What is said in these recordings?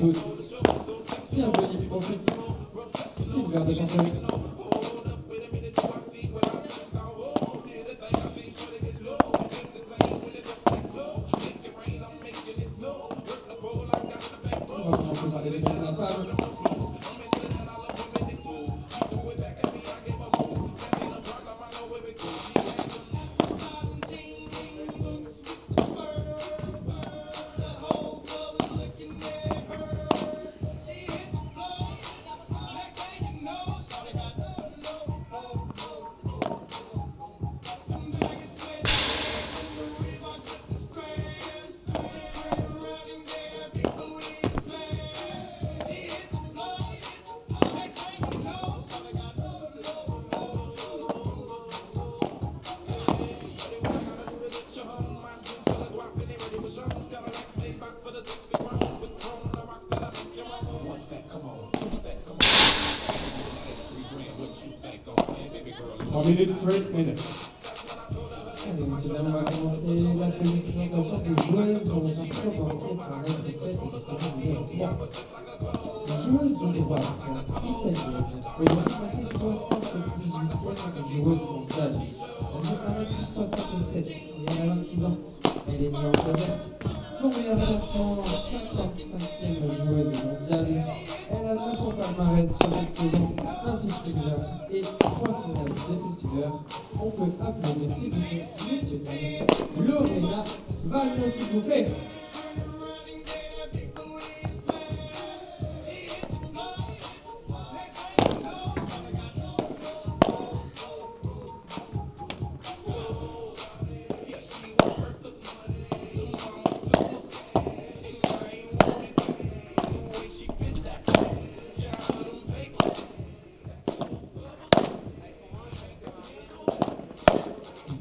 tous. Bienvenue au FIP Silver de Champfleury. On va commencer par les réponses de la femme. Allez, maintenant, on va commencer la présentation des joueuses. On va commencer par notre tête et c'est numéro 3. La joueuse de droite, italienne, aujourd'hui classée 78e joueuse mondiale. Elle fait 1m67 et elle a 26 ans. Elle est née en Josette. Son meilleur classement, 55e joueuse mondiale. Elle a dans son palmarès sur cette saison un FIP Silver et 3 finales de FIP Silver. On peut applaudir s'il vous plaît, messieurs, dames, Lorena Vagno s'il vous plaît.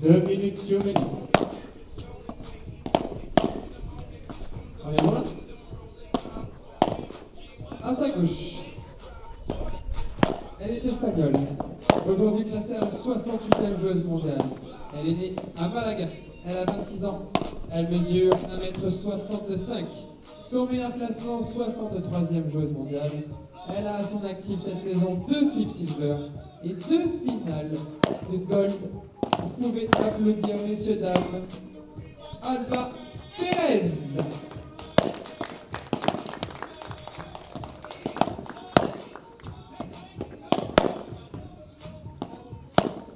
Deux minutes sur minutes. Allez, voilà. À sa gauche, elle est espagnole. Aujourd'hui classée à la 68e joueuse mondiale. Elle est née à Malaga. Elle a 26 ans. Elle mesure 1m65. Son meilleur classement, 63e joueuse mondiale. Elle a à son actif cette saison 2 FIP Silver et 2 finales de Gold. Vous pouvez applaudir, messieurs, dames, Alba Pérez.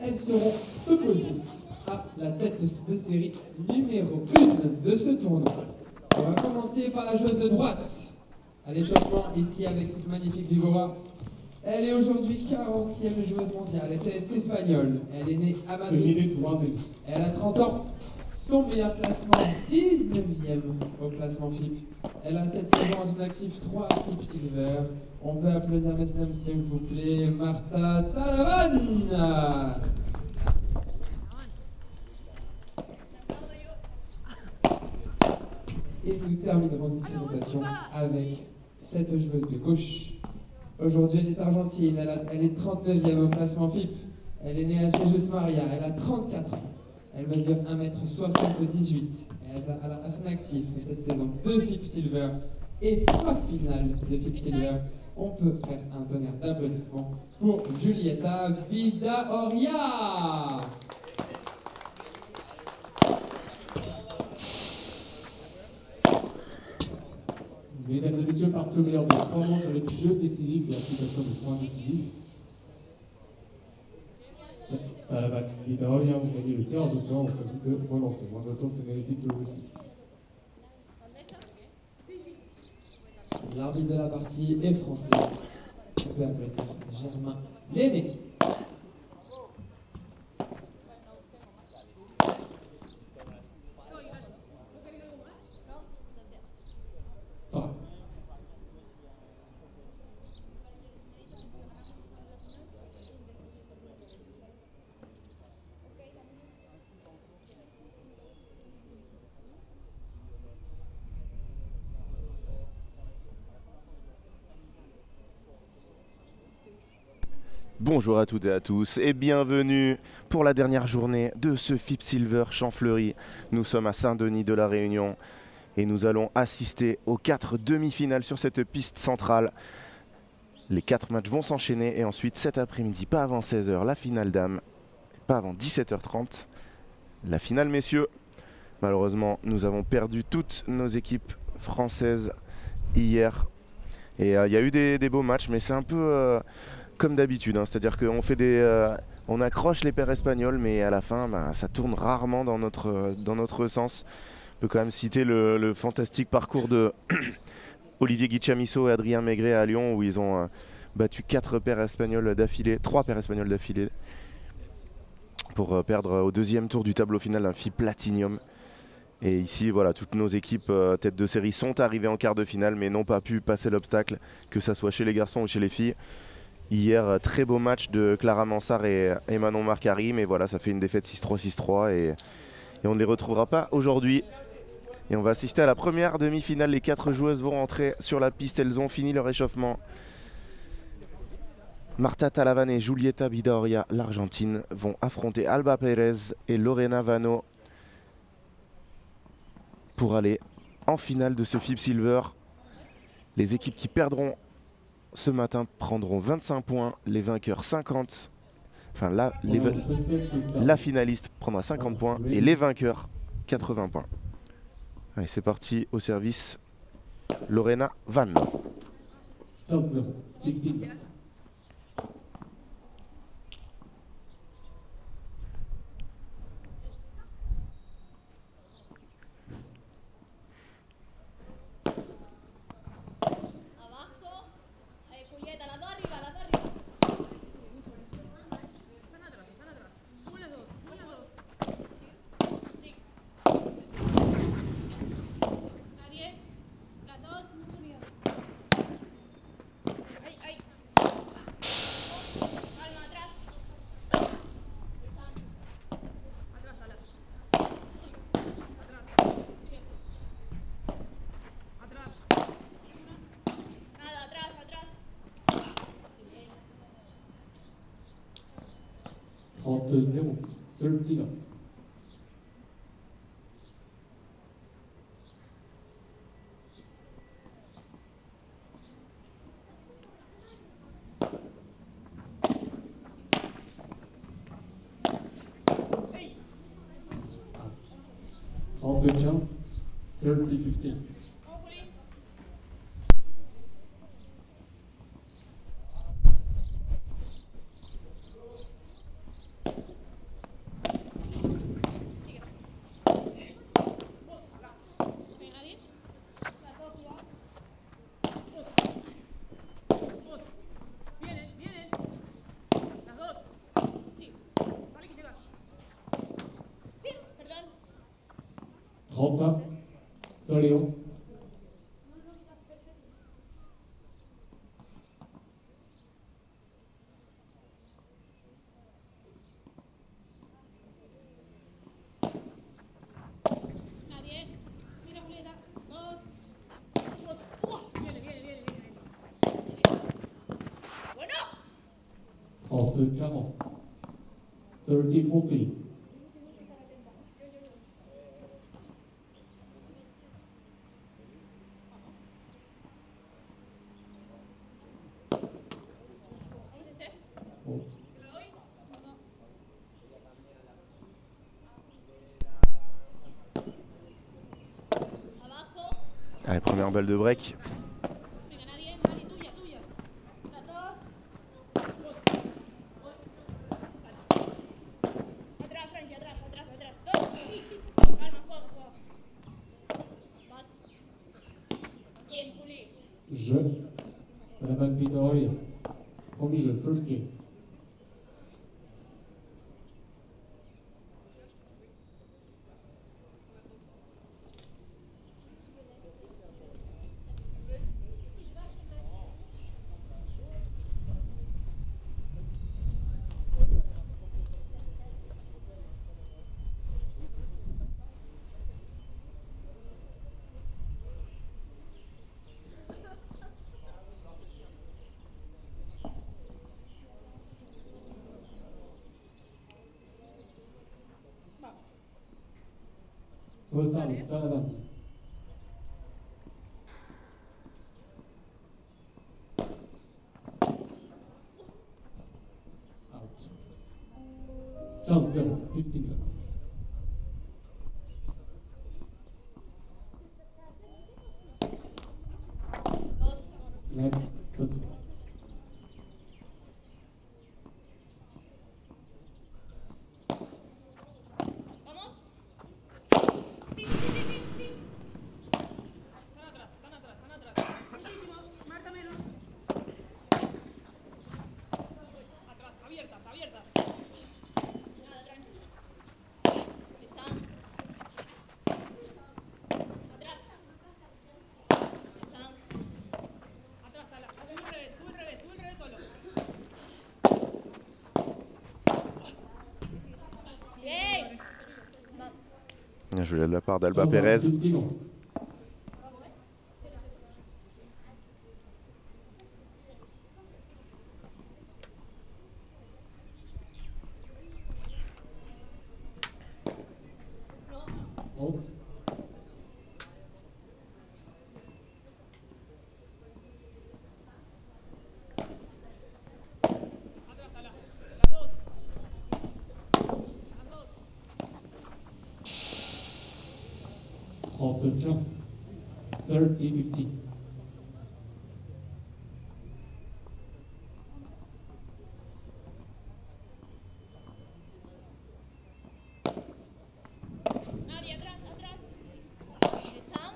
Elles seront opposées à la tête de série numéro 1 de ce tournoi. On va commencer par la joueuse de droite. À l'échauffement, ici avec cette magnifique Vigora. Elle est aujourd'hui 40e joueuse mondiale. Elle est espagnole. Elle est née à Madrid. Elle a 30 ans. Son meilleur classement, 19e au classement FIP. Elle a cette saison en son actif 3 FIP Silver. On peut applaudir, messieurs, s'il vous plaît, Marta Talavan. Et nous terminerons cette présentation avec cette joueuse de gauche. Aujourd'hui, elle est argentine, elle est 39e au classement FIP. Elle est née à Jesus Maria, elle a 34 ans. Elle mesure 1m78. Elle a à son actif cette saison 2 FIP Silver et 3 finales de FIP Silver. On peut faire un tonnerre d'applaudissements pour Giulietta Vidaoria. Mesdames et messieurs, partie au meilleur de 3 manches avec jeu décisif et application de points décisifs. À la balle, Vidaoria, vous gagnez le tirage au sort, on choisit de relancer. Moi, j'attends, c'est mérité de vous aussi. L'arbitre de la partie est français. On peut applaudir Germain Lenné. Bonjour à toutes et à tous et bienvenue pour la dernière journée de ce FIP Silver Champfleury. Nous sommes à Saint-Denis de la Réunion Et nous allons assister aux 4 demi-finales sur cette piste centrale. Les 4 matchs vont s'enchaîner et ensuite cet après-midi, pas avant 16 h, la finale dames, pas avant 17 h 30, la finale messieurs. Malheureusement, nous avons perdu toutes nos équipes françaises hier. Et il y a eu des beaux matchs, mais c'est un peu comme d'habitude. Hein. C'est-à-dire qu'on fait on accroche les paires espagnols, mais à la fin, ça tourne rarement dans notre sens. On peut quand même citer le fantastique parcours de Olivier Guichamisso et Adrien Maigret à Lyon, où ils ont battu 3 paires espagnols d'affilée, pour perdre au 2e tour du tableau final d'un FIB Platinum. Et ici, voilà, toutes nos équipes tête de série sont arrivées en quart de finale, mais n'ont pas pu passer l'obstacle, que ce soit chez les garçons ou chez les filles. Hier, très beau match de Clara Mansart et Manon Marcari, mais voilà, ça fait une défaite 6-3, 6-3 et on ne les retrouvera pas aujourd'hui. Et on va assister à la première demi-finale. Les 4 joueuses vont rentrer sur la piste, elles ont fini leur échauffement. Marta Talavan et Julieta Vidaurria, l'Argentine, vont affronter Alba Pérez et Lorena Vano pour aller en finale de ce FIB Silver. Les équipes qui perdront ce matin prendront 25 points, les vainqueurs 50. Enfin, la finaliste prendra 50 points et les vainqueurs 80 points. Allez, c'est parti, au service Lorena Vano. Serve Alter chance, 30-15. Halta, 31. Nadie. Mira, Julieta. 2. Viene, viene, viene, viene. Bueno. Halta, 40. 30-14. Allez, première balle de break. Venga, nadie. Nadie, tuya, tuya. La 2. Atrás, Franchi, atrás, atrás, atrás. 2. Calma, juego, juego. Vas. Bien, Juli. Jeu. Talavan Vidaurria. Premier jeu, first game. First service, Talavan. Chance 0, 15 love. Left toss. Vamos. Sí, sí, sí, sí, sí. Van atrás, van atrás, van atrás. Muchísimos, márcamelos. Atrás, abiertas, abiertas. Nada, tranqui. Están. Atrás. Están. Atrás, ala. Sube el revés, sube el revés, sube el revés solo. Bien. Vamos. Bien joué de la part d'Alba Chance Pérez. 51. Fault. Atrás, ala. Las dos. Las dos. Halter chance. 30-15. Nadie, atrás, atrás. Están.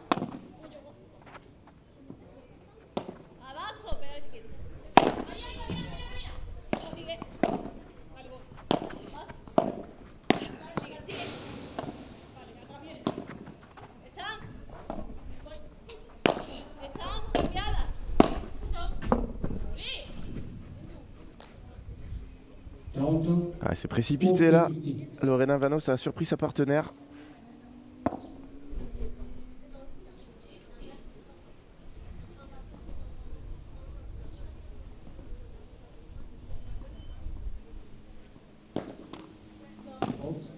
Abajo, pero es que. Ahí, ahí, ahí, ahí, ahí. Sigue. Vale, vos. Vas. Sigue, sigue. Vale, atrás viene. Están. Voy. Están cambiadas. ¡Juli! Down chance. Ah, c'est précipité là. 40-15. Lorena Vanos a surpris sa partenaire. Fault.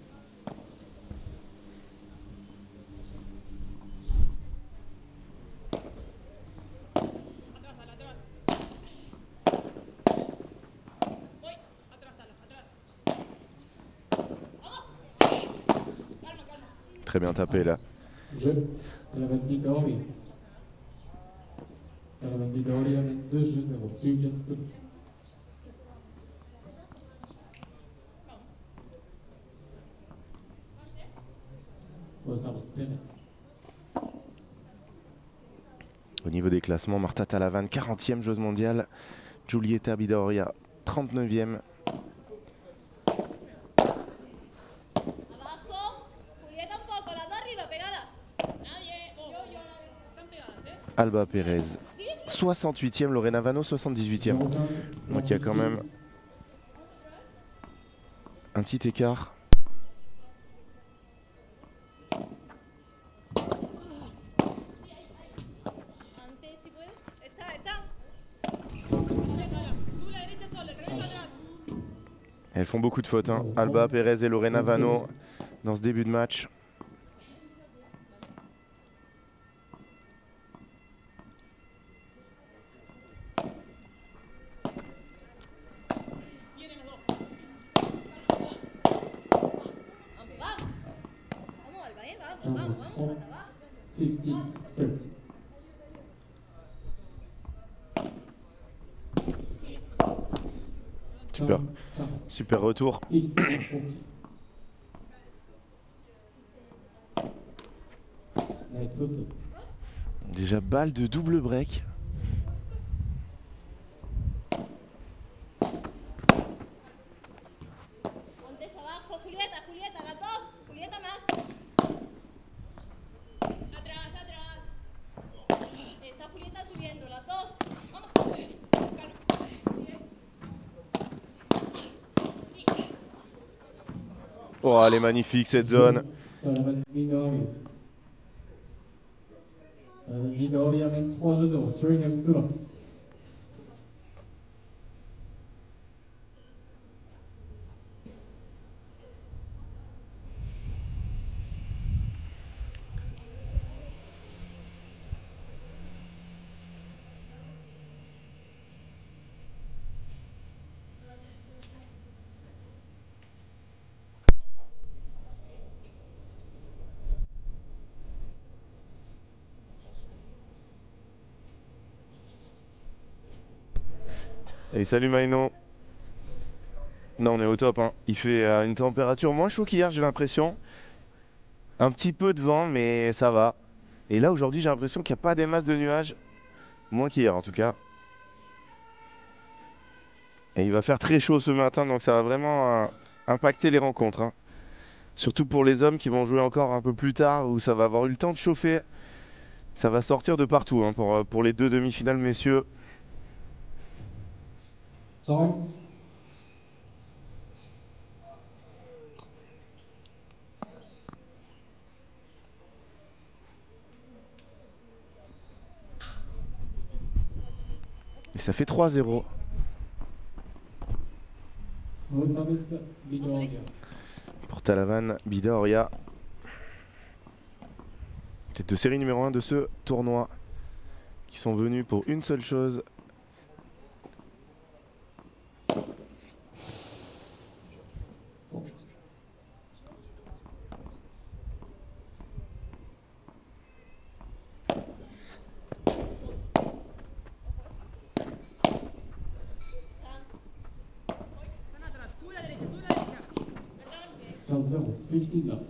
Atrás, ala, atrás. Voy. Atrás, ala, atrás. ¡Vamos! Calma, calma. Très bien tapé là. Jeu de la batterie Doria. De la batterie Doria med 2-0. 2 against 2. Rosales Pérez. Au niveau des classements, Marta Talavan, 40e joueuse mondiale. Giulietta Bidoria, 39e. Abajo. Julieta un poco, las dos arriba, pegada. Nadie. Oh, yo, nadie. Están pegadas, ¿eh? Alba Pérez, 68e. Lorena Vano, 78e. Donc il y a quand même un petit écart. Antes, si puedes. Está. Sube la derecha sola, el revés atrás. Elles font beaucoup de fautes, hein. Alba Pérez et Lorena Vano dans ce début de match. Vienen los dos. Vamos. Vamos, Alba, vamos, Chance vamos, vamos. 50-30. Super, Chance 40. super retour. 50-40. Right toss. Déjà balle de double break. Antes abajo, Julieta, las dos. Julieta más. Atrás, atrás. Está Julieta subiendo, las dos. Vamos. Calma. Oh, elle est magnifique cette zone. De la batterie Doria. De la batterie Doria med 3-0. 3 against 2. Et salut Maïno. Non, on est au top, hein. Il fait une température moins chaud qu'hier, j'ai l'impression. Un petit peu de vent, mais ça va. Et là, aujourd'hui, j'ai l'impression qu'il n'y a pas des masses de nuages. Moins qu'hier, en tout cas. Et il va faire très chaud ce matin, donc ça va vraiment impacter les rencontres, hein. Surtout pour les hommes qui vont jouer encore un peu plus tard, où ça va avoir eu le temps de chauffer. Ça va sortir de partout, hein, pour les deux demi-finales, messieurs. Time. Et ça fait 3-0. No service, Vidoria. Pour Talavan, Bidaoria. C'est deux séries numéro 1 de ce tournoi qui sont venus pour une seule chose. Están atrás. Sube a la derecha, sube a la derecha. Perdón. 15-0, 15 love.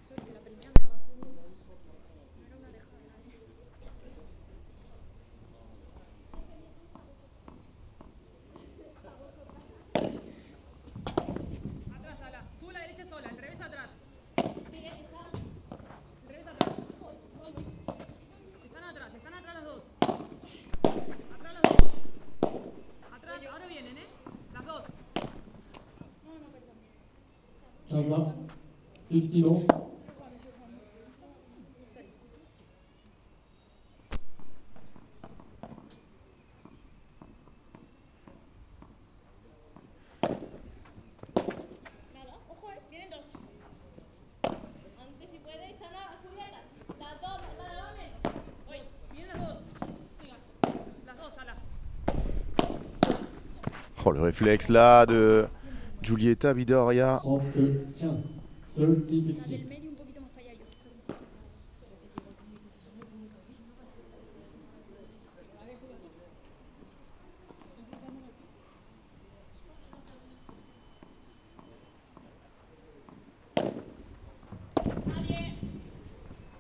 La primera de abajo no era una dejada. Atrás, Ala. Sube a la derecha sola. El revés atrás. El revés atrás. Están atrás las dos. Atrás las dos. Atrás, ahora vienen, las dos. 15 up, 50 low. Nada, ojo, vienen dos. Antes si puede, están a Juliana. Las dos, pantalones. Oye, vienen las dos. Venga, las dos, Ala. Oh, le réflexe là de Giulietta Bidaoria. 30-15, 30-15. Del medio un poquito más para allá yo. Nadie.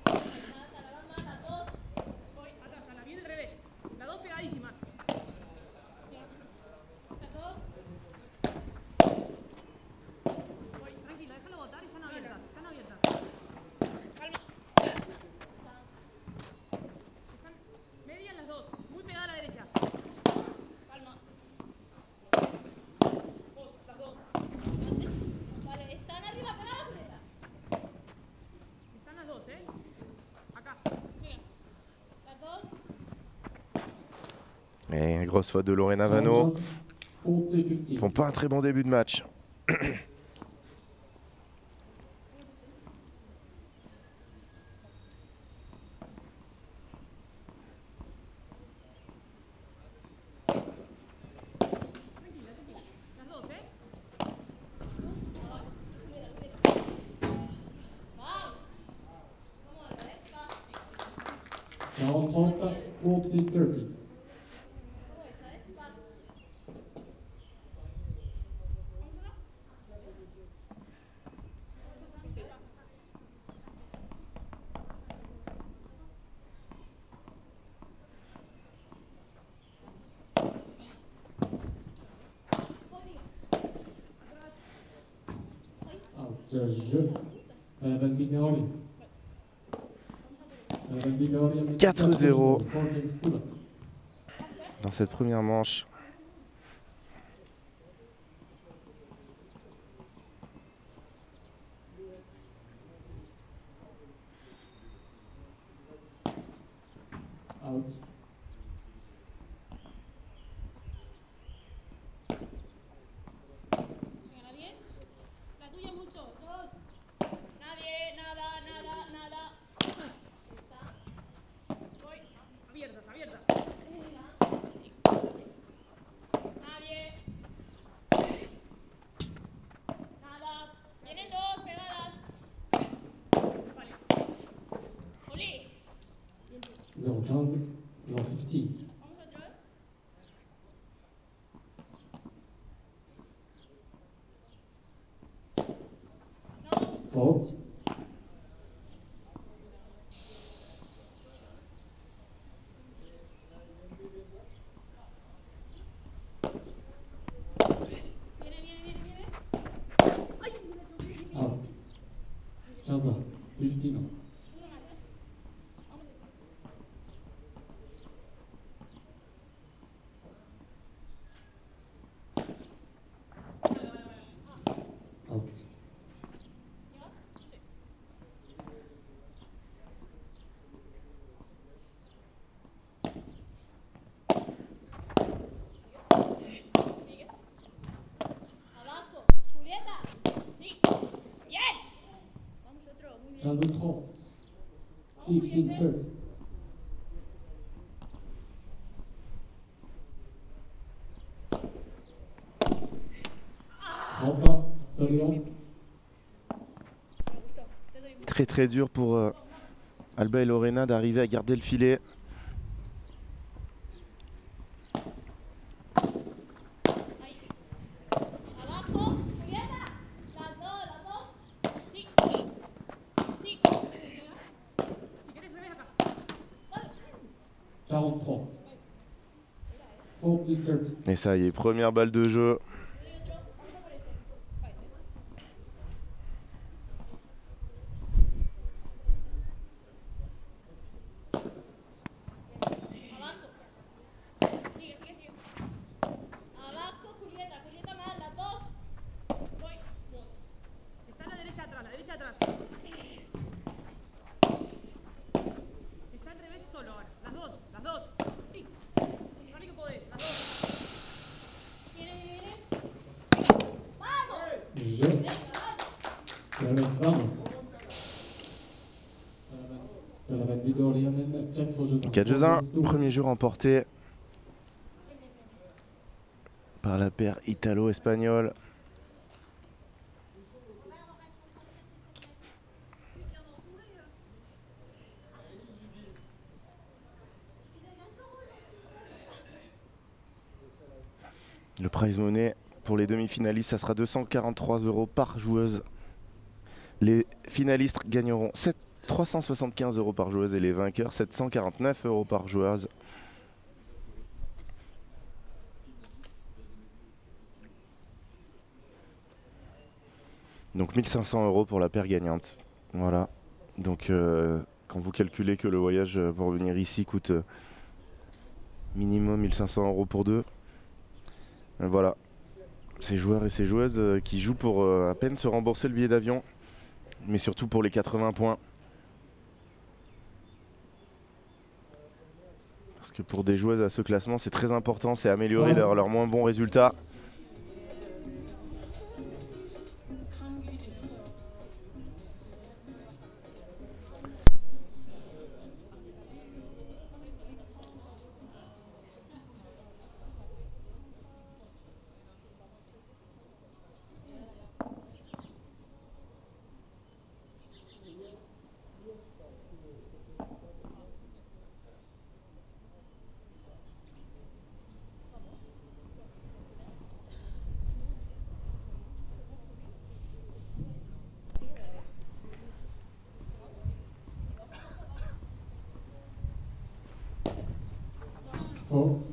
La van mal, las dos. Voy, atrás, Ala, viene al revés. Las dos pegadísimas. Las dos. Voy, tranquila, déjalo botar y están abiertas. Están abiertas. Calma. Están medias las dos. Muy pegadas a la derecha. Calma. Vos, las dos. Antes. Vale, están arriba, para Juliana. Están las dos, Acá. Mira. Las dos. Et grosse faute de Lorena Vano. 40-15. Ils font pas un très bon début de match. Tranquila, tranquila. Las dos, Va. Vamos a ver, va. Now 30, 40-30. ¿Cómo está, Va. Out de jeu. Talavan Vidoria. Talavan Vidoria. 4-0. 4-2 love. Dans cette première manche. Out. Venga, ¿nadie? La tuya mucho. Dos. Nadie, nada, nada, nada. Está. Voy. Abiertas, abiertas. Nadie. Nada. Vienen dos pegadas. Vale. Oli. 0-15, low 15. Vamos atrás. Faute. Viene, viene, viene, viene. Ay, Out. 15 ans. 15 ans. Out. Abajo. Julieta. sí. Bien. Vamos otro, muy bien. 15 30. 15 30. Enfin, seulement. Me gustó. Te doy un Très très dur pour Alba et Lorena d'arriver à garder le filet. Abajo. Julieta. Las dos. sí. Sí. Si quieres, me ves acá. 40 30. 40 30. Et ça y est, première balle de jeu. Abajo. Sigue, sigue, sigue. Abajo. Julieta. Julieta más. Las dos. Voy. Está a la derecha atrás, la derecha atrás. Está al revés solo ahora. Las dos, las dos. Sí. Dale que podés, las dos. Viene, viene, viene. Jeu. Caravan Vamos. Caravan Vidoria mène 4 jeux. 4 jeux 1, premier jeu remporté par la paire italo-espagnole. Le prize money pour les demi-finalistes, ça sera 243 € par joueuse. Les finalistes gagneront 375 € par joueuse et les vainqueurs 749 € par joueuse. Donc 1500 € pour la paire gagnante. Voilà. Donc quand vous calculez que le voyage pour venir ici coûte minimum 1500 € pour deux. Voilà. Ces joueurs et ces joueuses qui jouent pour à peine se rembourser le billet d'avion. Mais surtout pour les 80 points. Parce que pour des joueuses à ce classement, c'est très important, c'est améliorer leurs moins bons résultats. Faute.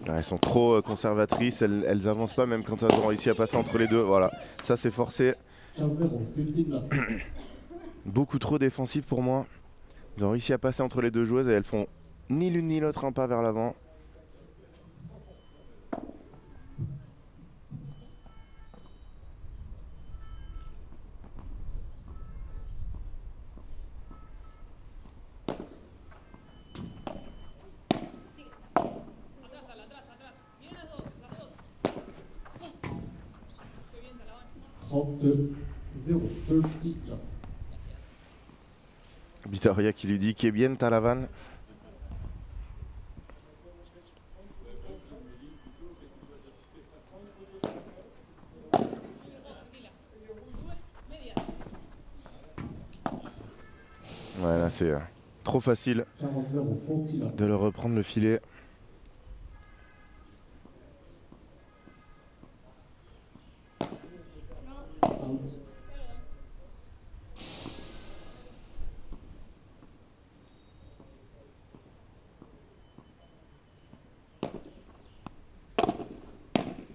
Elles sont trop conservatrices, elles avancent pas même quand elles ont réussi à passer entre les deux. Voilà, ça c'est forcé. 15-0. 15 là. Beaucoup trop défensif pour moi. Ils ont réussi à passer entre les deux joueuses et elles font ni l'une ni l'autre un pas vers l'avant. Atrás, atrás, atrás. Vienen las dos, las dos. Qué bien, Talaban. 32-0. 30 là. Vitoria qui lui dit qu'est bien Talavan. Ouais, là c'est trop facile 40-0, 40 de leur reprendre le filet. out.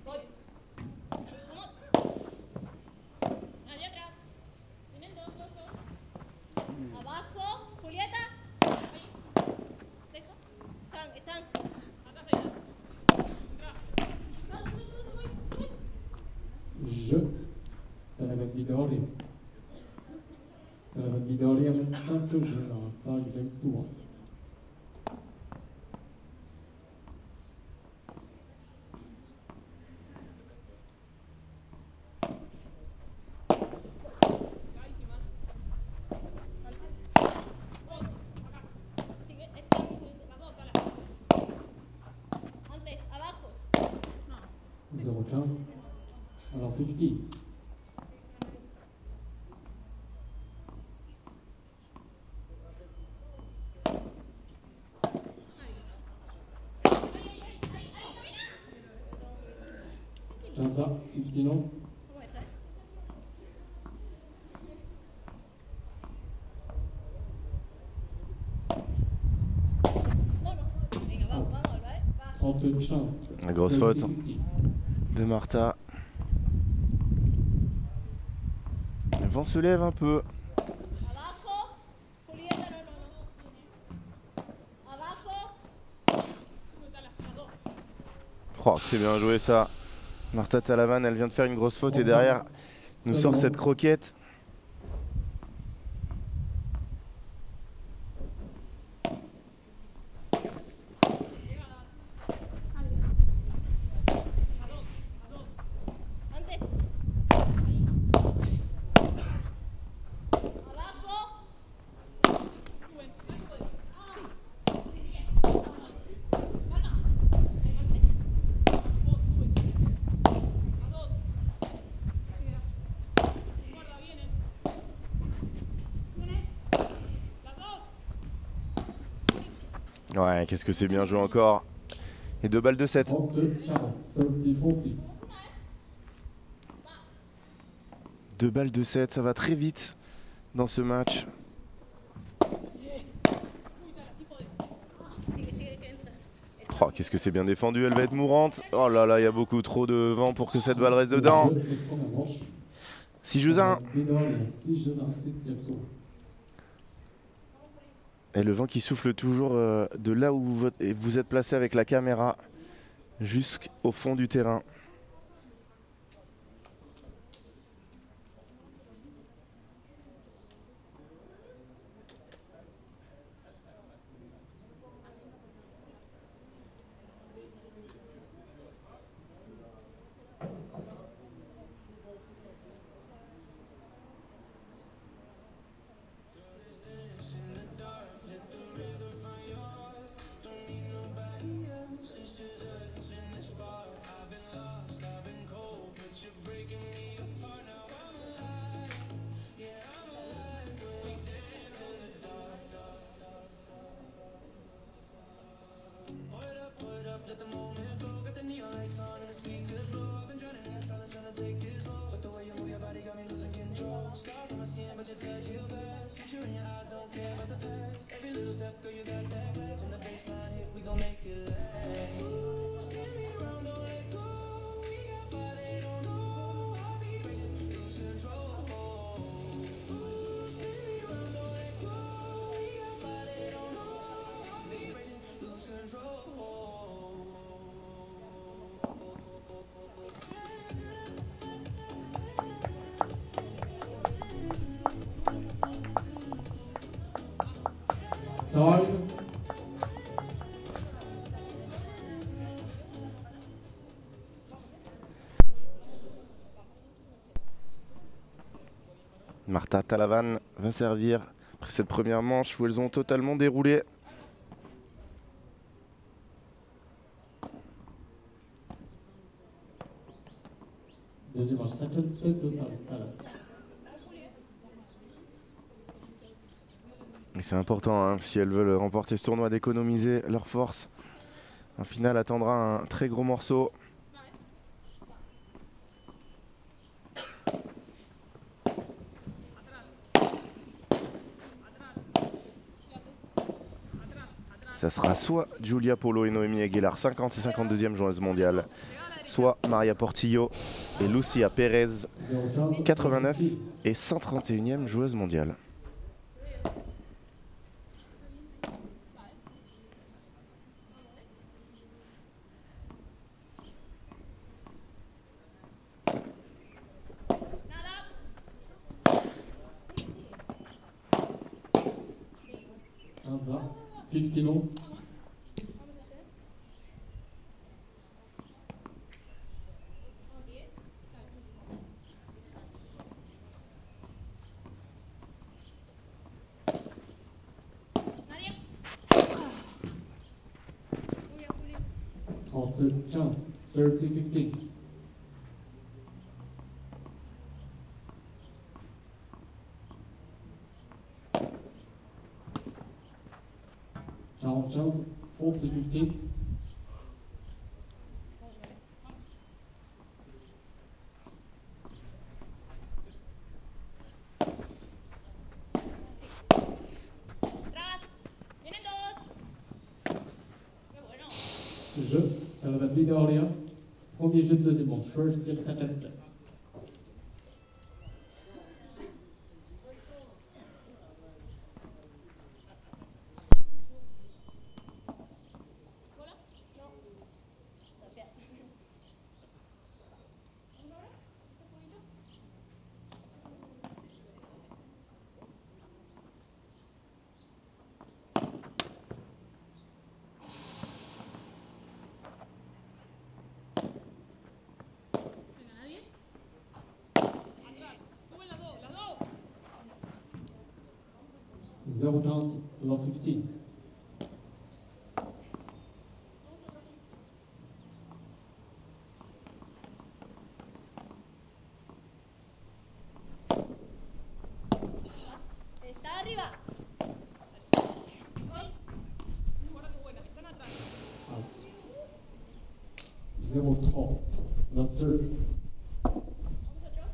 Voy. Vamos. Allá atrás. Tienen dos. Abajo, Julieta. Ahí. Deja. Están. Atrás de ella. Atrás. Voy. Je. Talabat Midori. Talabat Midori avec 5 jeux en phase against 2. Caísimas. Antes. Vos. Acá. Sigue. Las dos, dale. Antes. Abajo. 0-15. Alors 50. Chanza, 50 non? ¿Cómo está? No. Venga, vamos, ¿vale? Va. 31 chance. La grosse faute 50. de Martha. Le vent se lève un peu. Abajo. Julieta, no. Abajo. Las dos. Oh, c'est bien joué ça. Martha Talavan, elle vient de faire une grosse faute et derrière nous sort cette croquette. Antes. Abajo. Suben. Ahí se puede. Vos, sube. Las dos. Sigue. Guarda, vienen. Vienen. Las dos. Ouais, qu'est-ce que c'est bien joué encore. Et 2 balles de 7. 32, 40. 30-40. 2 balles de 7, ça va très vite dans ce match. Sigue, que entra. Oh, qu'est-ce que c'est bien défendu, elle va être mourante. Oh là là, il y a beaucoup trop de vent pour que cette balle reste dedans. 6 jeux à 1. Midori, 6 jeux à 6 capsules. Et le vent qui souffle toujours de là où vous êtes placé avec la caméra jusqu'au fond du terrain. Time. Martha Talavan va servir après cette première manche où elles ont totalement déroulé. Deuxième manche, 57 de service talent. Et c'est important, hein, si elles veulent remporter ce tournoi, d'économiser leurs forces. En finale attendra un très gros morceau. Ça sera soit Giulia Polo et Noémie Aguilar, 50 et 52e joueuse mondiale, soit Maria Portillo et Lucia Pérez, 89 et 131e joueuse mondiale. Hands up. 50 long. Nadie. 30 chance. 30-15. Chance. 40-15. Atrás. Vienen dos. Qué bueno. Jeu. Talabat Vidoria. Premier jeu de deuxième manche. First and second set. ¿Bola? No. Tapia. ¿Vamos ahora? ¿Este poquito? Venga, nadie. Atrás. Suben las dos, las dos. 0 chance. Lot 15. Está arriba. Ay. Guarda qué buena. Están atrás. Out. 0-30. Lot 30. Nadie.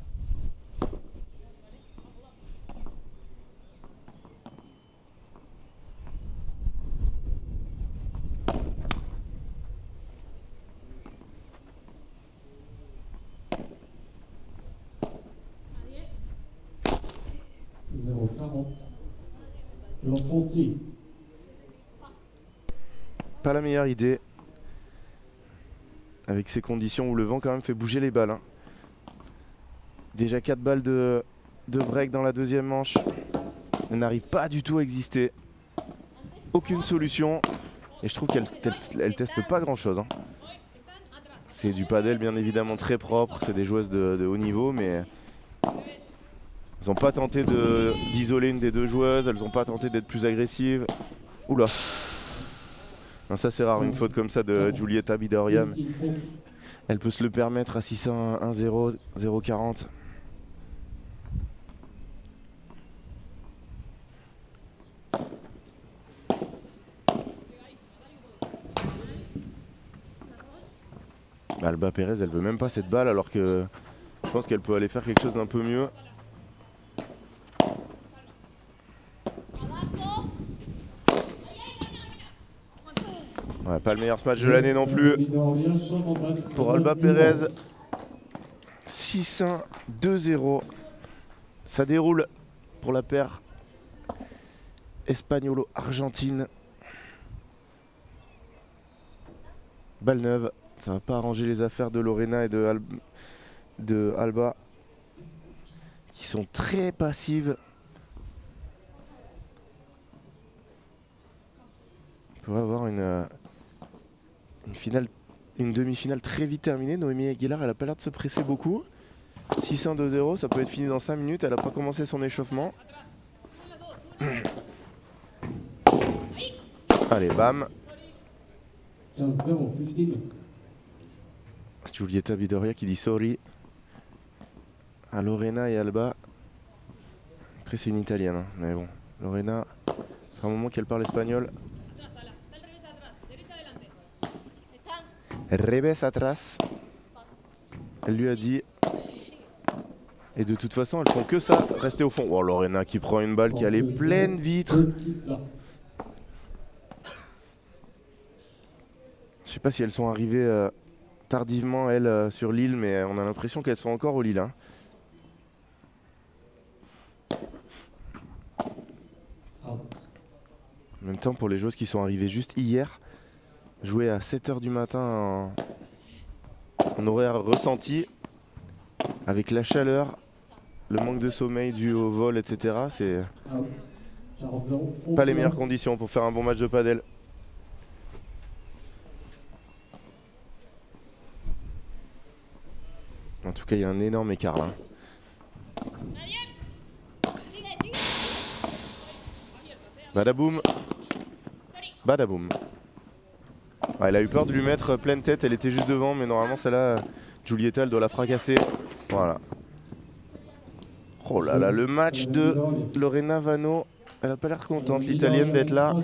0-40. Lot 40. Pas la meilleure idée. Avec ces conditions où le vent quand même fait bouger les balles, hein. Déjà 4 balles de break dans la deuxième manche. Elle n'arrive pas du tout à exister. Aucune solution. Et je trouve qu'elle teste pas grand chose, hein. C'est du padel bien évidemment très propre. C'est des joueuses de haut niveau, mais elles n'ont pas tenté d'isoler une des deux joueuses. Elles n'ont pas tenté d'être plus agressives. Oula. Non, ça c'est rare, une faute comme ça de Giulietta Bidoriam. Elle peut se le permettre à 600, 1-0, 0-40. Alba Pérez, elle veut même pas cette balle alors que je pense qu'elle peut aller faire quelque chose d'un peu mieux. Abajo. Ouais, pas le meilleur match de l'année non plus pour Alba Pérez. 6-1, 2-0. Ça déroule pour la paire espagnolo-argentine. Balle neuve. Ça va pas arranger les affaires de Lorena et de Alba, qui sont très passives. On pourrait avoir une demi-finale très vite terminée. Noémie Aguilar, elle a pas l'air de se presser beaucoup. 6-1, 2-0, ça peut être fini dans 5 minutes. Elle n'a pas commencé son échauffement. Allez, bam. 15-0, 15. Giulietta Bidoria qui dit sorry à Lorena et Alba. Après c'est une italienne, hein. Mais bon, Lorena, ça fait un moment qu'elle parle espagnol. Revés atrás. Elle lui a dit. Et de toute façon, elles font que ça, rester au fond. Oh, Lorena qui prend une balle qui a les pleines vitres. Je sais pas si elles sont arrivées tardivement, elles, sur l'île, mais on a l'impression qu'elles sont encore au Lille. Hein. En même temps, pour les joueuses qui sont arrivées juste hier, jouer à 7 h du matin en horaire ressenti, avec la chaleur, le manque de sommeil dû au vol, etc. C'est pas les meilleures conditions pour faire un bon match de padel. En tout cas, il y a un énorme écart là. Badaboum. Badaboum. Ouais, elle a eu peur de lui mettre pleine tête, elle était juste devant, mais normalement celle-là, Giulietta, elle doit la fracasser. Voilà. Oh là là, le match de Lorena Vanno. Elle a pas l'air contente, l'italienne, d'être là.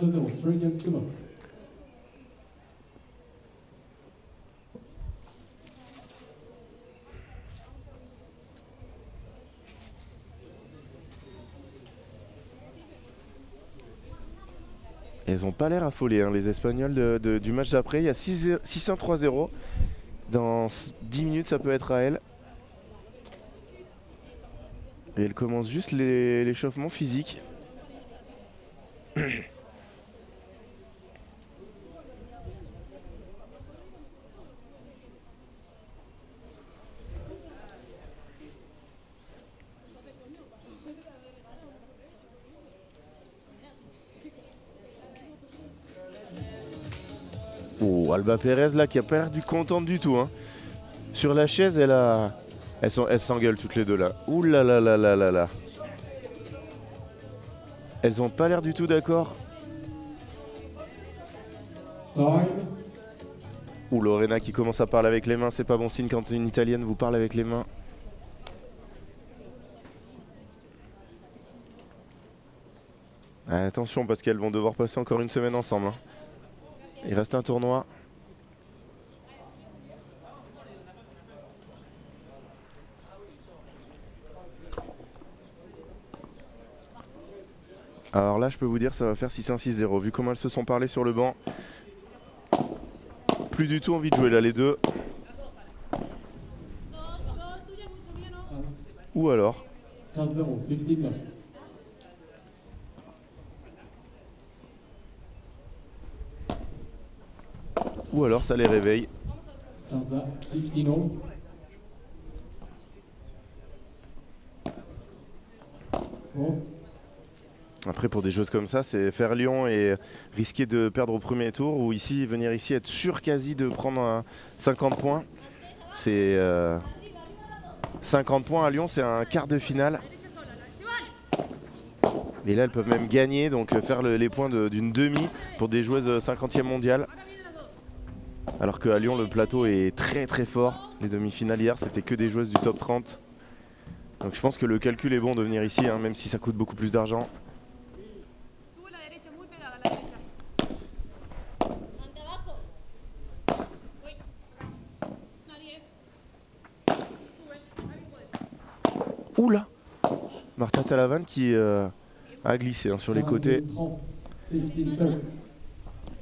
Elles ont pas l'air affolées, hein, les Espagnols du match d'après. Il y a 6-3-0. Dans 10 minutes, ça peut être à elles. Et elles commencent juste l'échauffement physique. Oh, Alba Pérez là qui a pas l'air contente du tout. Hein. Sur la chaise, elles s'engueulent toutes les deux là. Ouh là là là là là là. Elles ont pas l'air du tout d'accord. Ouh, Lorena qui commence à parler avec les mains, c'est pas bon signe quand une italienne vous parle avec les mains. Attention parce qu'elles vont devoir passer encore une semaine ensemble. Hein. Il reste un tournoi. Alors là, je peux vous dire, ça va faire 6-1-6-0. Vu comment elles se sont parlées sur le banc. Plus du tout envie de jouer là, les deux. Ou alors. Ou alors ça les réveille. Après pour des choses comme ça, c'est faire Lyon et risquer de perdre au premier tour, ou ici venir ici être sûr quasi de prendre 50 points. C'est 50 points à Lyon, c'est un quart de finale. Et là elles peuvent même gagner, donc faire les points d'une demi pour des joueuses 50e mondiale. Alors qu'à Lyon, le plateau est très très fort. Les demi-finales hier, c'était que des joueuses du top 30. Donc je pense que le calcul est bon de venir ici, hein, même si ça coûte beaucoup plus d'argent. Oula, Marta Talavan qui a glissé hein, sur les côtés.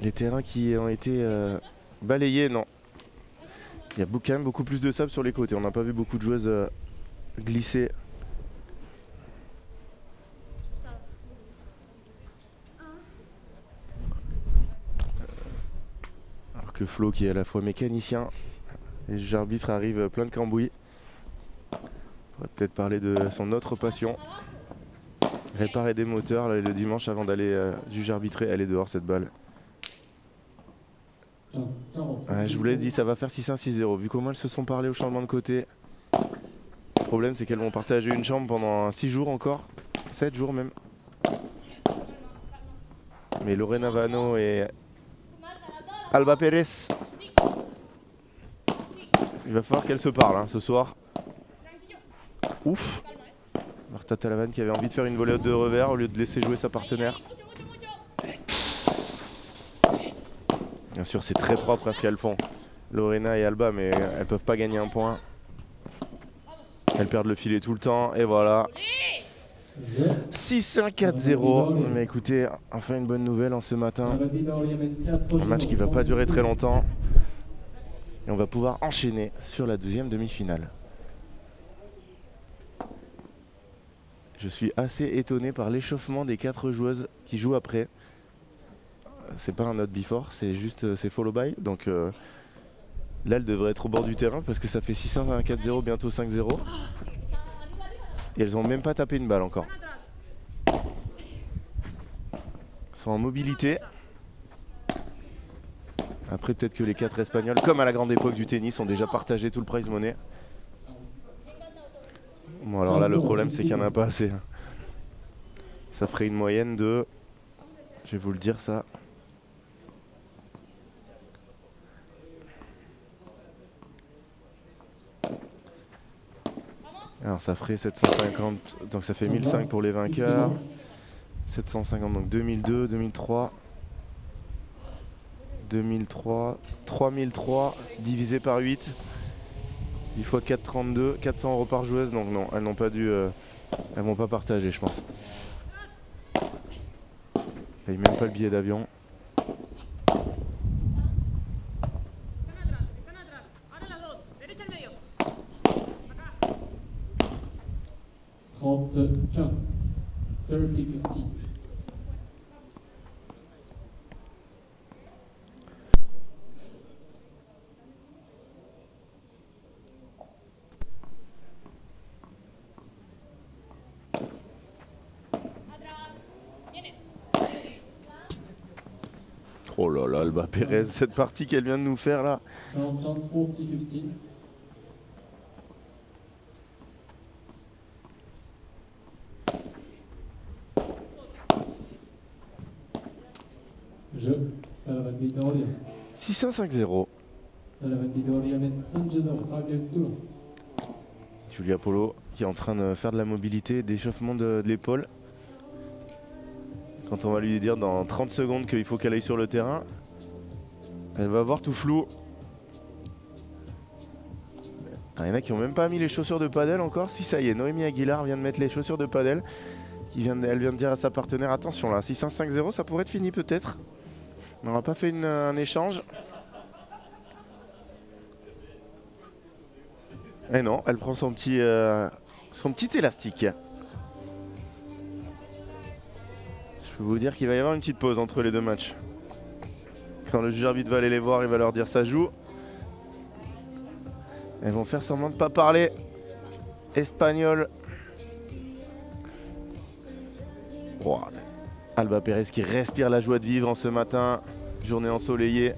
Les terrains qui ont été balayés, non. Il y a quand même beaucoup plus de sable sur les côtés. On n'a pas vu beaucoup de joueuses glisser. Alors que Flo, qui est à la fois mécanicien et juge arbitre, arrive plein de cambouis. On pourrait peut-être parler de son autre passion. Réparer des moteurs là, le dimanche avant d'aller juger arbitrer. Elle est dehors cette balle. Je vous l'ai dit, ça va faire 6-1-6-0. Vu comment elles se sont parlé au changement de côté. Le problème c'est qu'elles vont partager une chambre pendant 6 jours encore. 7 jours même. Mais Lorena Vanno et Alba Pérez, il va falloir qu'elles se parlent hein, ce soir. Ouf. Marta Talavan qui avait envie de faire une volée de revers au lieu de laisser jouer sa partenaire. Bien sûr, c'est très propre à ce qu'elles font, Lorena et Alba, mais elles peuvent pas gagner un point. Elles perdent le filet tout le temps, et voilà. 6-1-4-0. Mais écoutez, enfin une bonne nouvelle en ce matin. Un match qui va pas durer très longtemps. Et on va pouvoir enchaîner sur la deuxième demi-finale. Je suis assez étonné par l'échauffement des 4 joueuses qui jouent après. C'est pas un not before, c'est juste c'est follow by. Donc là, elle devrait être au bord du terrain parce que ça fait 6-1-4-0, bientôt 5-0. Et elles ont même pas tapé une balle encore. Elles sont en mobilité. Après peut-être que les 4 espagnols, comme à la grande époque du tennis, ont déjà partagé tout le prize money. Bon alors là le problème c'est qu'il n'y en a pas assez. Ça ferait une moyenne de... Je vais vous le dire ça. Alors ça ferait 750, donc ça fait 1005 pour les vainqueurs. 750, donc 2002, 2003. 2003, 3003 divisé par 8. 10 fois 4,32, 400 € par joueuse. Donc non, elles n'ont pas dû... elles vont pas partager, je pense. Elles payent même pas le billet d'avion. Oh là là, Alba Pérez, cette partie qu'elle vient de nous faire là. Je, Talavan Vitória. 605-0. Talavan Vitória met Sanchez auf Fragelstur. Julia Polo qui est en train de faire de la mobilité, d'échauffement de l'épaule. Quand on va lui dire dans 30 secondes qu'il faut qu'elle aille sur le terrain, elle va voir tout flou. Il y en a qui n'ont même pas mis les chaussures de padel encore. Si ça y est, Noémie Aguilar vient de mettre les chaussures de padel. Elle vient de dire à sa partenaire, attention là, 605-0, ça pourrait être fini peut-être. On n'aura pas fait un échange. Et non, elle prend son petit élastique. Je peux vous dire qu'il va y avoir une petite pause entre les deux matchs. Quand le juge arbitre va aller les voir, il va leur dire ça joue. Elles vont faire semblant de ne pas parler espagnol. Wow. Alba Pérez qui respire la joie de vivre en ce matin. Journée ensoleillée.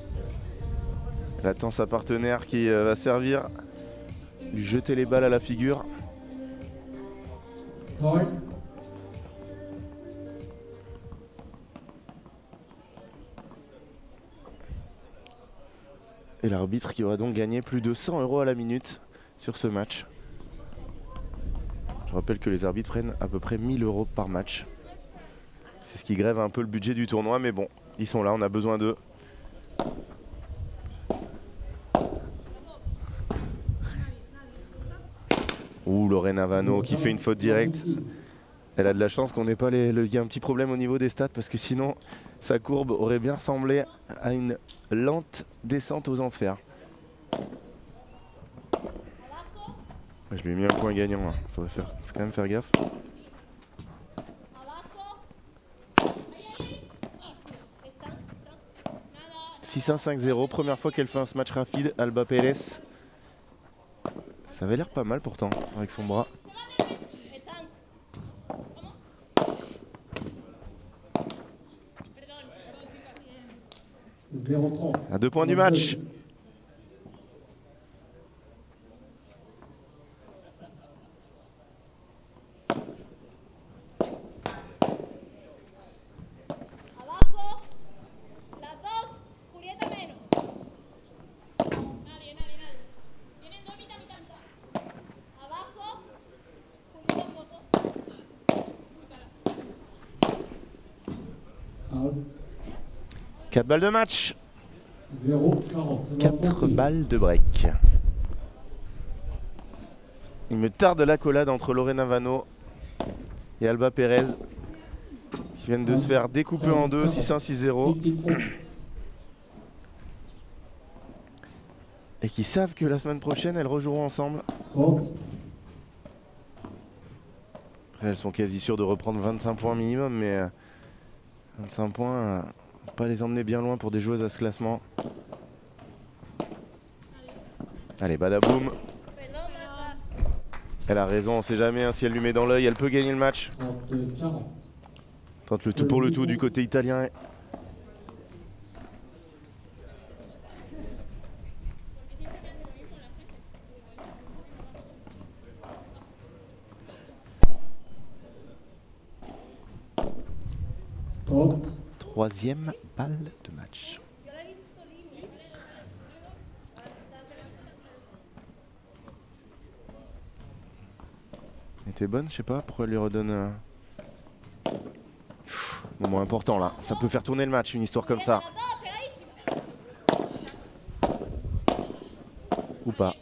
Elle attend sa partenaire qui va servir. Lui jeter les balles à la figure. Et l'arbitre qui aura donc gagné plus de 100 € à la minute sur ce match. Je rappelle que les arbitres prennent à peu près 1000 € par match. C'est ce qui grève un peu le budget du tournoi, mais bon, ils sont là, on a besoin d'eux. Ouh, Lorena Vano qui fait une faute directe. Elle a de la chance qu'on n'ait pas il y a un petit problème au niveau des stats parce que sinon sa courbe aurait bien ressemblé à une lente descente aux enfers. Je lui ai mis un point gagnant là. Faut quand même faire gaffe. 6-1-5-0, première fois qu'elle fait un match rapide, Alba Pérez. Ça avait l'air pas mal pourtant avec son bras. À 2 points du match. 4 balles de match. 0-40. 4 balles de break. Il me tarde l'accolade entre Lorena Vano et Alba Perez qui viennent de se faire découper en deux, 6-1, 6-0. Et qui savent que la semaine prochaine, elles rejoueront ensemble. 30. Après, elles sont quasi sûres de reprendre 25 points minimum, mais 25 points, pas les emmener bien loin pour des joueuses à ce classement. Allez, badaboum. Perdón, Marta. Elle a raison, on sait jamais, hein, si elle lui met dans l'œil, elle peut gagner le match. 30-40. Tente le tout pour le tout du côté italien. Troisième balle de match. Yo la he visto limpia. Elle était bonne, je sais pas, pourquoi elle lui redonne... Moment important là, ça peut faire tourner le match, une histoire comme ça. Ou pas.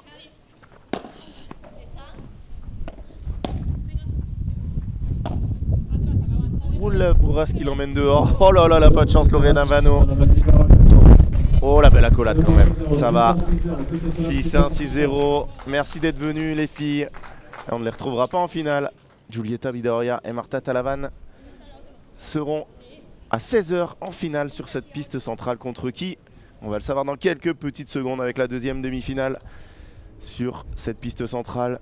Oula, Bourras qui l'emmène dehors. Oh là là, elle a pas de chance, Lorena Vano. Oh la belle accolade quand même, ça va. 6-1, 6-0. Merci d'être venus les filles. Et on ne les retrouvera pas en finale. Giulietta Vidaria et Marta Talavan seront à 16 h en finale sur cette piste centrale contre qui? On va le savoir dans quelques petites secondes avec la deuxième demi-finale sur cette piste centrale.